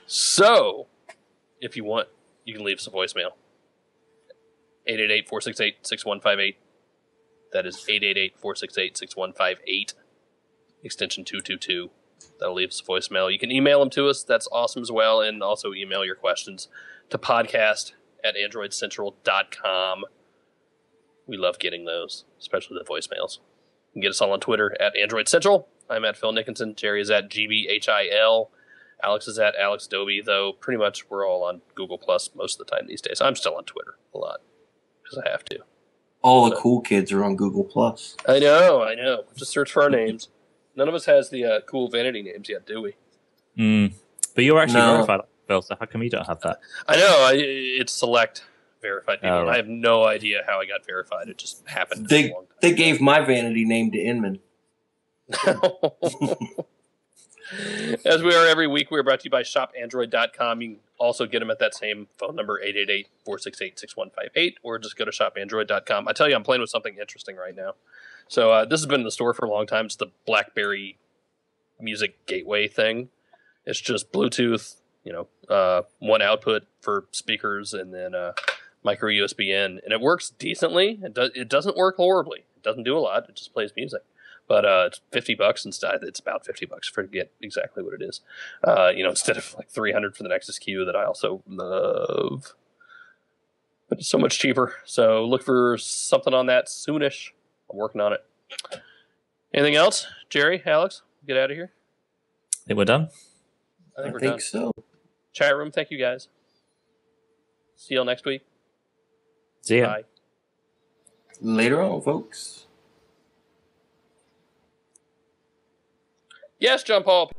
So, if you want, you can leave us a voicemail. 888-468-6158. That is 888-468-6158, extension 222. That'll leave us a voicemail. You can email them to us. That's awesome as well. And also email your questions to podcast@androidcentral.com. We love getting those, especially the voicemails. You can get us all on Twitter @Android Central. I'm at Phil Nickinson. Jerry is at GBHIL. Alex is at Alex Doby, though pretty much we're all on Google Plus most of the time these days. I'm still on Twitter a lot because I have to. all the cool kids are on Google Plus. I know. Just search for our names. None of us has the cool vanity names yet, do we? But you're actually verified, Phil, so how come you don't have that? I know. It's select verified people. Right. I have no idea how I got verified. It just happened. They gave my vanity name to Inman. As we are every week, we are brought to you by shopandroid.com. You can also get them at that same phone number, 888-468-6158, or just go to shopandroid.com. I tell you, I'm playing with something interesting right now. So this has been in the store for a long time. It's the BlackBerry Music Gateway thing. It's just Bluetooth, one output for speakers and then micro USB in. And it works decently. It doesn't work horribly. It doesn't do a lot. It just plays music. But it's $50 instead. It's about $50 for to get exactly what it is. Instead of like $300 for the Nexus Q that I also love. But it's so much cheaper. So look for something on that soonish. I'm working on it. Anything else? Jerry, Alex, get out of here. I think we're done. I think we're think done. so. Chat room, thank you guys. See y'all next week. See ya. Bye. Later on, folks. Yes, John Paul.